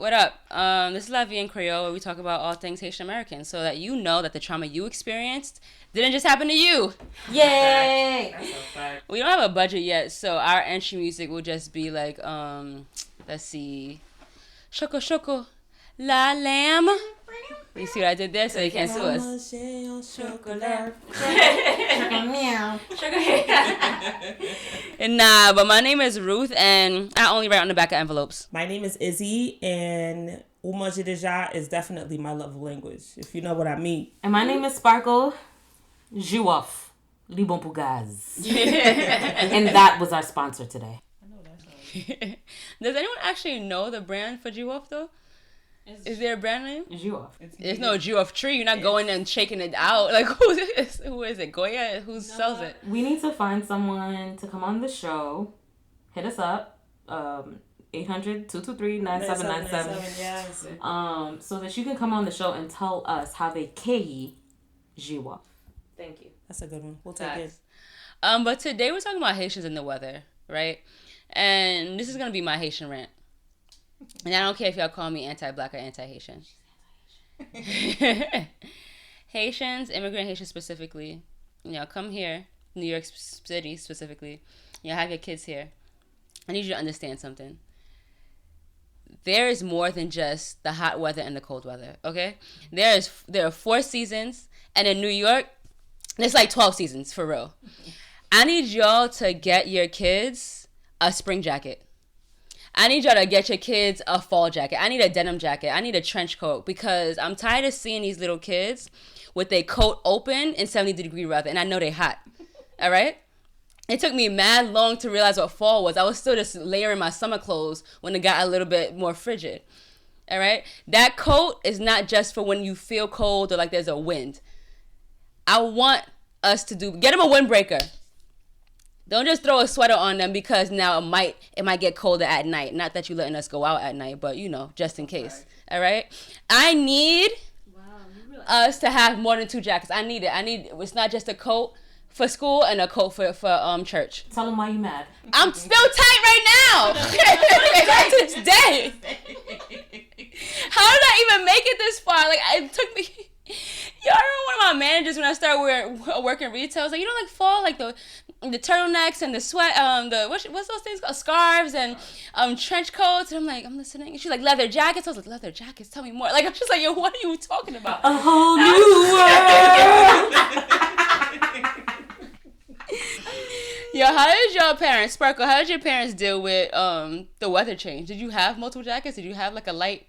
What up? This is La Vie en Creole, where we talk about all things Haitian American, so that you know that the trauma you experienced didn't just happen to you. Yay! That's a fact. We don't have a budget yet, so our entry music will just be like, let's see, Choco Choco, La Lamb. You see what I did there? So you can't sue us. And nah, but my name is Ruth, and I only write on the back of envelopes. My name is Izzy, and Umaji Deja is definitely my love language, if you know what I mean. And my name is Sparkle. Jouoff. Li bon pour gaz. And that was our sponsor today. I know that's Does anyone actually know the brand for Jouoff though? Is there a brand name? Jouoff. There's no Jouoff tree. You're not going and shaking it out. Like, who is it? Goya? Who sells it? We need to find someone to come on the show. Hit us up. 800-223-9797. Yes. So that you can come on the show and tell us how they kei Jouoff. Thank you. That's a good one. We'll take it. But today we're talking about Haitians and the weather, right? And this is gonna be my Haitian rant. And I don't care if y'all call me anti-black or anti-Haitian. Haitians, immigrant Haitians specifically, come here, New York City specifically, have your kids here. I need you to understand something. There is more than just the hot weather and the cold weather, okay? There are 4 seasons, and in New York, there's like 12 seasons, for real. I need y'all to get your kids a spring jacket. I need y'all to get your kids a fall jacket. I need a denim jacket. I need a trench coat, because I'm tired of seeing these little kids with their coat open in 70-degree weather, and I know they hot. All right? It took me mad long to realize what fall was. I was still just layering my summer clothes when it got a little bit more frigid. All right? That coat is not just for when you feel cold or like there's a wind. I want us to get them a windbreaker. Don't just throw a sweater on them because now it might get colder at night. Not that you're letting us go out at night, but just in case. All right? I need us to have more than 2 jackets. I need it. It's not just a coat for school and a coat for church. Tell them why you mad. I'm still tight right now. To this day. How did I even make it this far? Like, it took me... Yo, I remember one of my managers when I started working retail. I was like, like fall, like the turtlenecks and the sweat, what's those things called? Scarves and trench coats. And I'm like, I'm listening. And she's like, leather jackets. I was like, leather jackets? Tell me more. Like, I'm just like, yo, what are you talking about? A whole new world. Yo, how did your parents, Sparkle, how did your parents deal with the weather change? Did you have multiple jackets? Did you have like a light?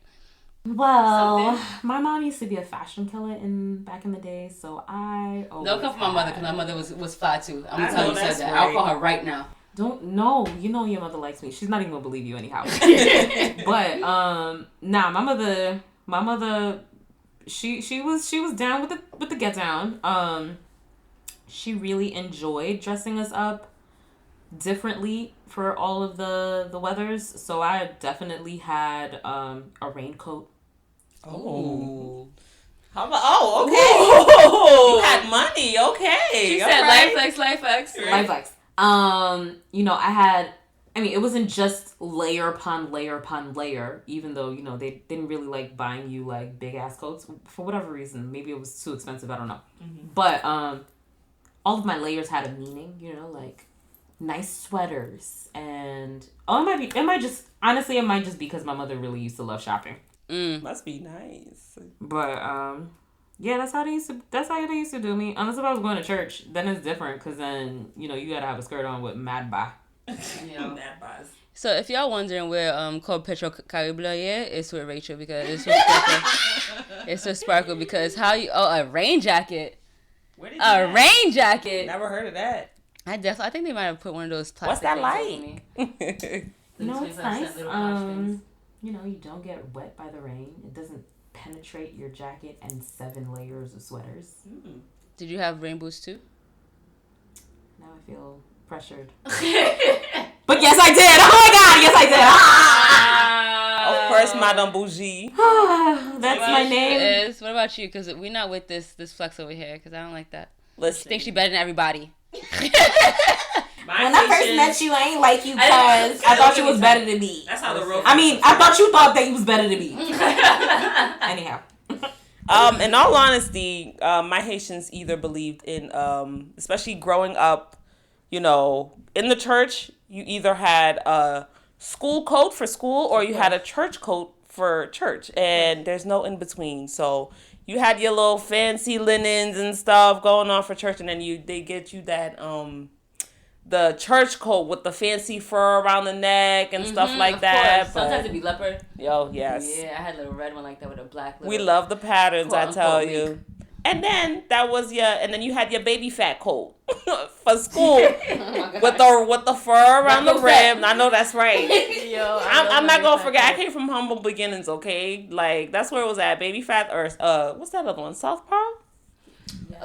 Well, my mom used to be a fashion killer back in the day, so I always Don't come for my mother, because my mother was fly too. I'm gonna tell you that's that. right. I'll call her right now. You know your mother likes me. She's not even gonna believe you anyhow. But my mother, she was down with the get down. She really enjoyed dressing us up differently for all of the weathers. So I definitely had a raincoat. Oh. How about, okay. Ooh. You had money, okay. She said right. life flex. Life flex. It wasn't just layer upon layer upon layer, even though, they didn't really like buying you like big ass coats for whatever reason. Maybe it was too expensive, I don't know. Mm-hmm. But all of my layers had a meaning, like nice sweaters, and it might just be because my mother really used to love shopping. Must be nice. But that's how they used to do me. Unless if I was going to church, then it's different, because then you gotta have a skirt on with mad ba. Mad bas. So if y'all wondering where Code Petro Caribe it's with Rachel, because it's with Sparkle. It's with Sparkle, because a rain jacket. Where did rain jacket. Never heard of that. I think they might have put one of those plastic. What's that things like? It's nice. You don't get wet by the rain. It doesn't penetrate your jacket and 7 layers of sweaters. Did you have rain boots too? Now I feel pressured. But yes, I did. Oh my God, yes, I did. Of course, Madame Bougie. That's my name. What about you? Because we're not with this flex over here, because I don't like that. Listen. She thinks she's better than everybody. Whenever I first met you, I ain't like you because I thought you was better than me. That's how the real. I mean, I thought you thought that you was better than me. Anyhow. In all honesty, my Haitians either believed in, especially growing up, in the church, you either had a school coat for school or you had a church coat for church, and there's no in between. So you had your little fancy linens and stuff going on for church, and then they get you that the church coat with the fancy fur around the neck and stuff like that. Sometimes it'd be leopard. Yo, yes. Yeah, I had a little red one like that with a black. We love the patterns, I tell you. Week. And then and then you had your baby fat coat for school with the fur around the rim. I know that's right. Yo, I'm not gonna forget. I came from humble beginnings. Okay, like that's where it was at. Baby fat or what's that other one? South Pole.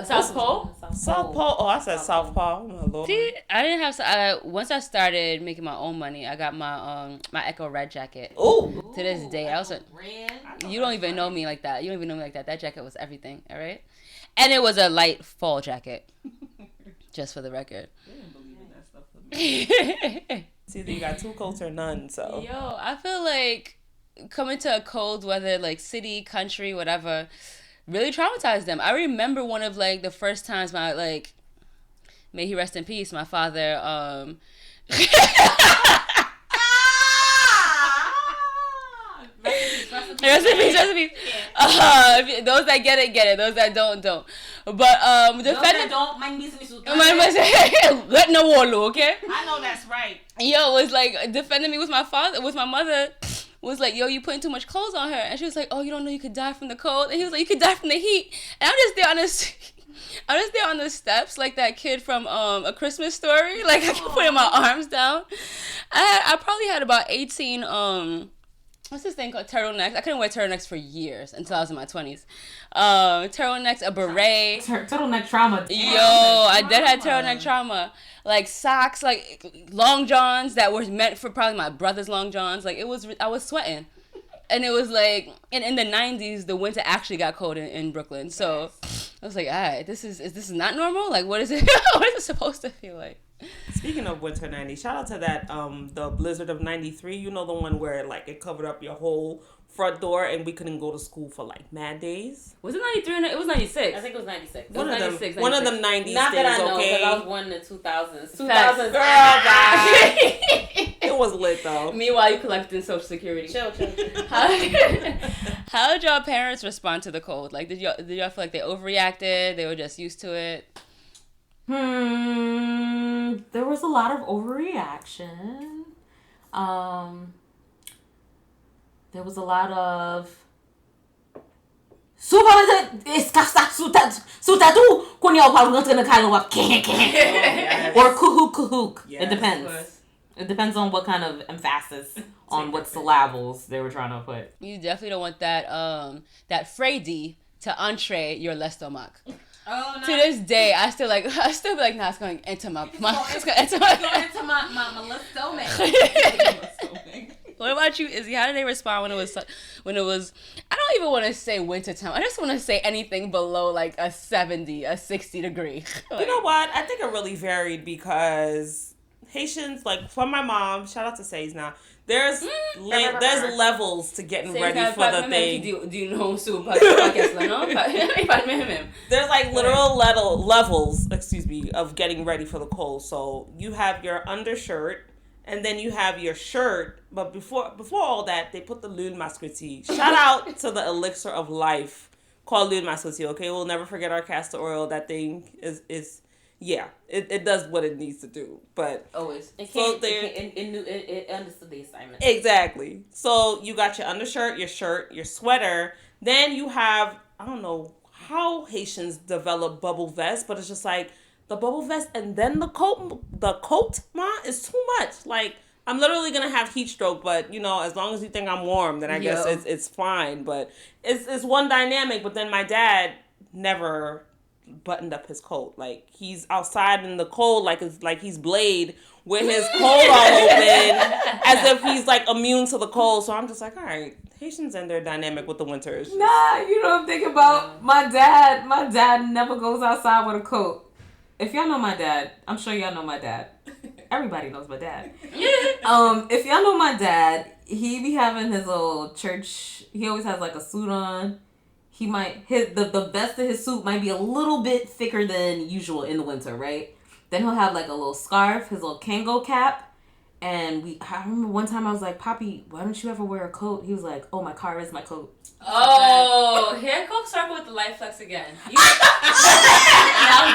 South Pole? South Pole. Oh, I said South Pole. Oh, Lord. See, I didn't have. Once I started making my own money, I got my Echo Red jacket. Ooh. To this day, I was like, you don't even know me like that. You don't even know me like that. That jacket was everything. All right, and it was a light fall jacket. Just for the record. They didn't believe in that stuff for me. It's either you got two coats or none. So. Yo, I feel like coming to a cold weather, like city, country, whatever, really traumatized them. I remember one of like the first times may he rest in peace, my father rest in peace. Those that get it. Those that don't. But That don't mind me. let no wall, okay? I know that's right. Yo, was like defending me with my mother. Was like, yo, you putting too much clothes on her. And she was like, oh, you don't know you could die from the cold? And he was like, you could die from the heat. And I'm just there on the steps like that kid from A Christmas Story. Like, I kept putting my arms down. I probably had about 18, what's this thing called? Turtlenecks. I couldn't wear turtlenecks for years until I was in my 20s. Turtlenecks, a beret. Turtleneck trauma. Yo, I did have turtleneck trauma. Like socks, like long johns that were meant for probably my brother's long johns. Like I was sweating. And it was like, in the 90s, the winter actually got cold in Brooklyn. So I was like, all right, is this not normal? Like, what is it? What is it supposed to feel like? Speaking of winter 90s, shout out to that, the blizzard of 93. You know, the one where like it covered up your whole front door and we couldn't go to school for like mad days. Was it 93? It was 96. I think it was 96. One of them 90s Not days, that I know, okay? because I was born in the 2000s. 2000s. Girl, bye. It was lit though. Meanwhile, you collecting Social Security. Chill. How did y'all parents respond to the cold? Like, did y'all feel like they overreacted? They were just used to it? There was a lot of overreaction. There was a lot of or kuhuk. Yes, it depends. It depends on what kind of emphasis on what syllables they were trying to put. You definitely don't want that Freddy to entree your l'estomac. Oh, no. To this day, I still be like, nah, it's going into my stomach. What about you, Izzy? How did they respond when it was? I don't even want to say wintertime. I just want to say anything below like a 70, a 60 degree. You know what? I think it really varied because Haitians, like for my mom, shout out to Says now. There's levels to getting ready for the thing. Do you know who podcast? There's like literal levels, of getting ready for the cold. So you have your undershirt, and then you have your shirt. But before all that, they put the lune masquerade. Shout out to the elixir of life called lune masquerade. Okay, we'll never forget our castor oil. That thing is. Yeah, it does what it needs to do, but always It understood the assignment. Exactly. So you got your undershirt, your shirt, your sweater. Then you have, I don't know how Haitians develop bubble vests, but it's just like the bubble vest and then the coat. The coat, is too much. Like I'm literally gonna have heat stroke, but as long as you think I'm warm, then I guess it's fine. But it's one dynamic. But then my dad never buttoned up his coat. Like he's outside in the cold like he's Blade with his coat all open as if he's like immune to the cold. So I'm just like, all right, Haitians and their dynamic with the winters. Nah, you know what I'm thinking about? My dad never goes outside with a coat. If y'all know my dad, I'm sure y'all know my dad. Everybody knows my dad. If y'all know my dad, he be having his little church. He always has like a suit on. He might the vest of his suit might be a little bit thicker than usual in the winter, right? Then he'll have like a little scarf, his little Kango cap. And I remember one time I was like, Poppy, why don't you ever wear a coat? He was like, oh, my car is my coat. Oh, here comes Circle with the life flex again. I'm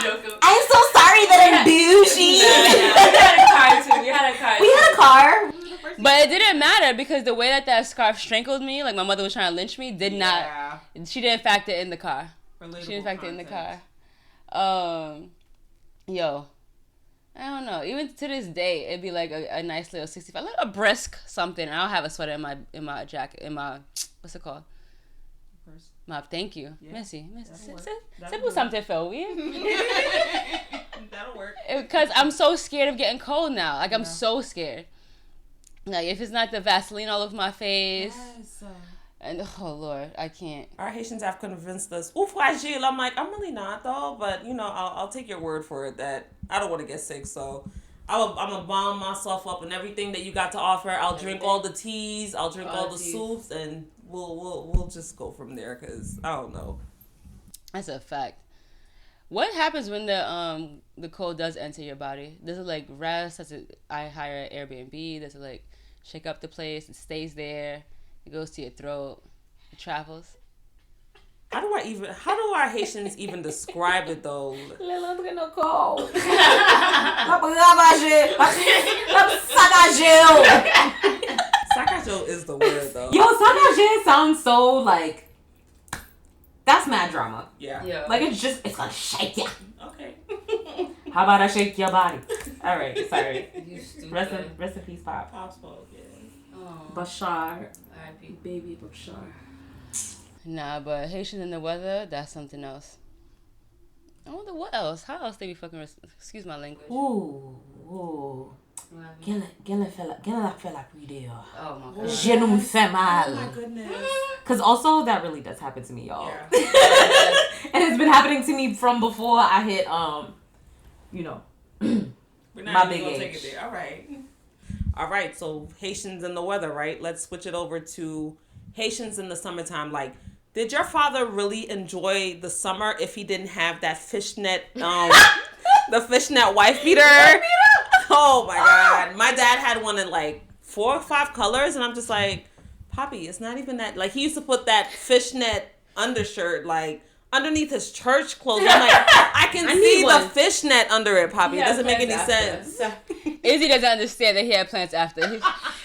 joking. I'm so sorry that I'm bougie. We had a car. But it didn't matter because the way that scarf strangled me, like my mother was trying to lynch me, she didn't factor in the car. She didn't factor in the car. I don't know. Even to this day, it'd be like a nice little 65, like a brisk something. I don't have a sweater in my jacket, what's it called? Thank you, yeah. Missy. Simple something for we. That'll work. Because I'm so scared of getting cold now. Like I'm so scared. Like if it's not the Vaseline all over my face. Yes. And oh Lord, I can't. Our Haitians have convinced us, "Ooh, fragile." I'm like, I'm really not though, but I'll take your word for it that I don't want to get sick. So I'm gonna bomb myself up and everything that you got to offer. I'll drink all the teas. I'll drink all the soups, and we'll just go from there. Cause I don't know. That's a fact. What happens when the cold does enter your body? Does it like rest? I hire an Airbnb? Does it like shake up the place? It stays there. It goes to your throat. It travels. How do our Haitians even describe it though? Sacagel is the word though. Yo, sacagel sounds so like that's mad drama. Yeah. Like it's gonna shake ya. Okay. How about I shake your body? All right, sorry. Rest in peace, Pop. Pop spoke, yeah. Bashar. R.I.P. Baby Bashar. Nah, but Haitians in the weather, that's something else. I wonder what else. How else they be fucking... excuse my language. Ooh. Quelle fella prideo. Oh my god. Je ne me fais mal. Oh my goodness. Because also that really does happen to me, y'all. Yeah. And it's been happening to me from before I hit, We're not my even big gonna age. take it there. All right, so Haitians in the weather, right? Let's switch it over to Haitians in the summertime. Like, did your father really enjoy the summer if he didn't have that fishnet, the fishnet wife beater? Oh my God. My dad had one in like 4 or 5 colors, and I'm just like, Poppy, it's not even that. Like, he used to put that fishnet undershirt, like, underneath his church clothes. I'm like, I can see the fishnet under it, Poppy. It doesn't make any sense. Izzy doesn't understand that he had plans after.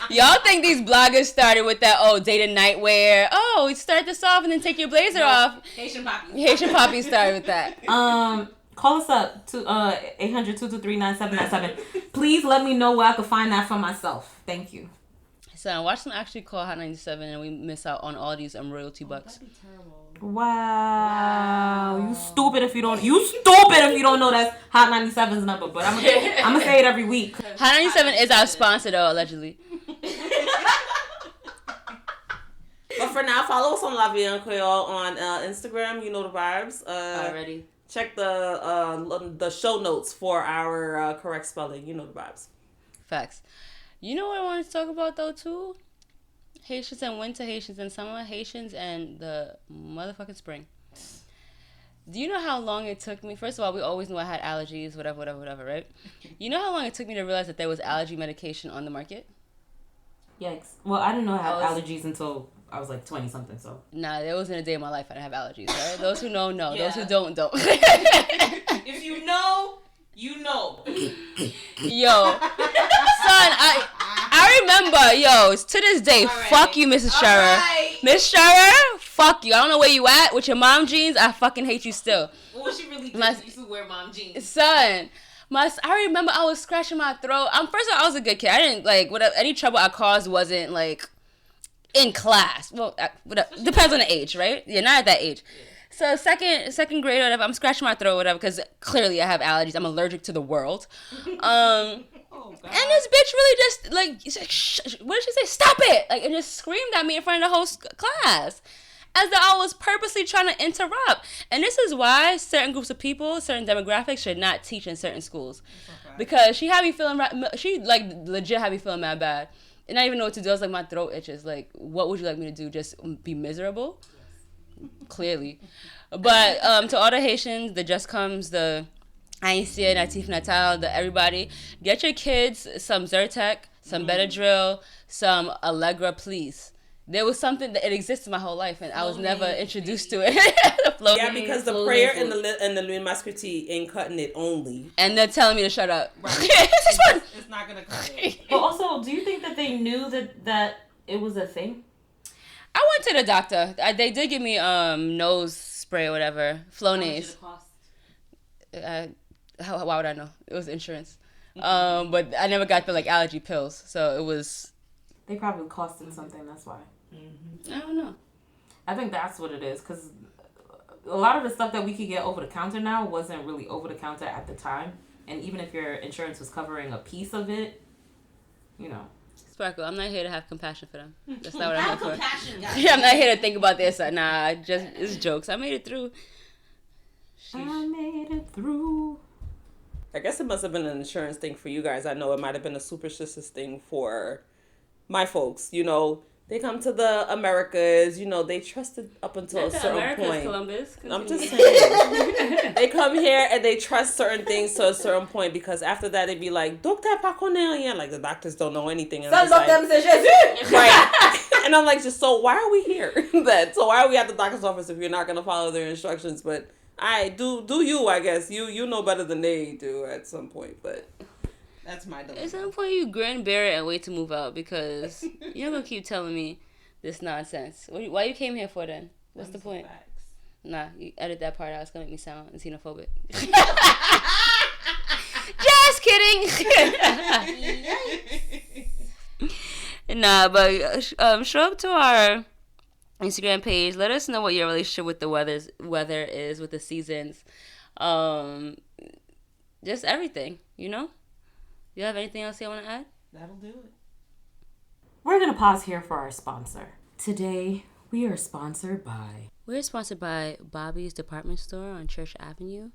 Y'all think these bloggers started with that, day to night wear. Oh, start this off and then take your blazer off. Haitian Poppy. Haitian Poppy started with that. Call us up to 800-223-9797. Please let me know where I can find that for myself. Thank you. So watch them actually call Hot 97 and we miss out on all these royalty bucks. That'd be terrible. Wow. You stupid if you don't know that's Hot 97's number, but I'm gonna say it every week. Hot 97 is our sponsor though, allegedly. But for now, follow us on La Vie en Creole on Instagram. You know the vibes. Already. Check the show notes for our correct spelling. You know the vibes. Facts. You know what I wanted to talk about though too? Haitians and winter, Haitians and summer, Haitians and the motherfucking spring. Do you know how long it took me? First of all, we always knew I had allergies, whatever, right? You know how long it took me to realize that there was allergy medication on the market? Yikes. Well, I didn't know I had allergies until I was like 20-something, so. Nah, there wasn't a day in my life I didn't have allergies, right? Those who know, know. Yeah. Those who don't. If you know, you know. Yo. Son, I remember, to this day, fuck you, Mrs. Scherer. Right. Miss Scherer, fuck you. I don't know where you at with your mom jeans. I fucking hate you still. Well, she really used to wear mom jeans. Son, I remember I was scratching my throat. First of all, I was a good kid. I didn't, any trouble I caused wasn't, in class. Well, depends on the age, right? Yeah, not at that age. Yeah. So second grade or whatever, I'm scratching my throat or whatever because clearly I have allergies. I'm allergic to the world. Oh, God. And this bitch really just, what did she say? Stop it! And just screamed at me in front of the whole class. As though I was purposely trying to interrupt. And this is why certain groups of people, certain demographics should not teach in certain schools. Okay. because she had me feeling she like legit had me feeling mad bad, and I didn't even know what to do. I was like, my throat itches. Like, what would you like me to do? Just be miserable? Clearly. But to all the Haitians, the Just Comes, the Haitian, Natif Natal, the everybody, get your kids some Zyrtec, some Benadryl, some Allegra, please. There was something that it existed my whole life, and I was never introduced to it. Yeah, because the prayer and the Louis Mascuti ain't cutting it only. And they're telling me to shut up. Right. It's not gonna cut it. But also, do you think that they knew that it was a thing? I went to the doctor. They did give me nose spray or whatever, Flonase. Why would I know? It was insurance. But I never got the like allergy pills, so it was. They probably cost them something. That's why. Mm-hmm. I don't know. I think that's what it is, because a lot of the stuff that we could get over the counter now wasn't really over the counter at the time, and even if your insurance was covering a piece of it, you know. Sparkle, I'm not here to have compassion for them. That's not what I'm here for. Yeah, I'm not here to think about this. Nah, it's jokes. I made it through. Sheesh. I made it through. I guess it must have been an insurance thing for you guys. I know it might have been a superstitious thing for my folks. You know, they come to the Americas. You know, they trusted up until a certain America's point. Columbus. I'm just saying. They come here and they trust certain things to a certain point, because after that they'd be like, Doctor pas connaît, like the doctors don't know anything. And I'm like, right. And I'm like, just so why are we here then? So why are we at the doctor's office if you're not gonna follow their instructions? But I do you, I guess. You know better than they do at some point, but that's my dilemma. At some point you grin, bear it, and wait to move out, because you're gonna keep telling me this nonsense. Why you came here for then? What's the point? Facts. Nah, you edit that part out. It's gonna make me sound xenophobic. Just kidding. Nah, but show up to our Instagram page. Let us know what your relationship with the weather is, with the seasons, just everything. You know. You have anything else you want to add? That'll do it. We're gonna pause here for our sponsor. Today we are sponsored by. We're sponsored by Bobby's Department Store on Church Avenue.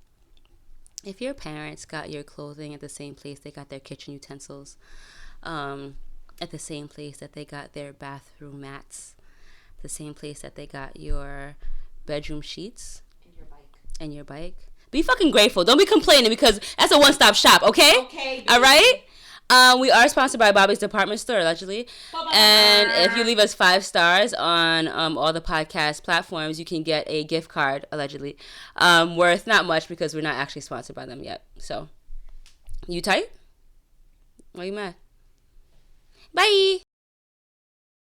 If your parents got your clothing at the same place they got their kitchen utensils, at the same place that they got their bathroom mats, the same place that they got your bedroom sheets, and your bike, be fucking grateful. Don't be complaining, because that's a one-stop shop, okay? Okay. Baby. All right? We are sponsored by Bobby's Department Store, allegedly. Bye-bye. And if you leave us 5 stars on all the podcast platforms, you can get a gift card, allegedly, worth not much, because we're not actually sponsored by them yet. So, you tight? Why are you mad? Bye!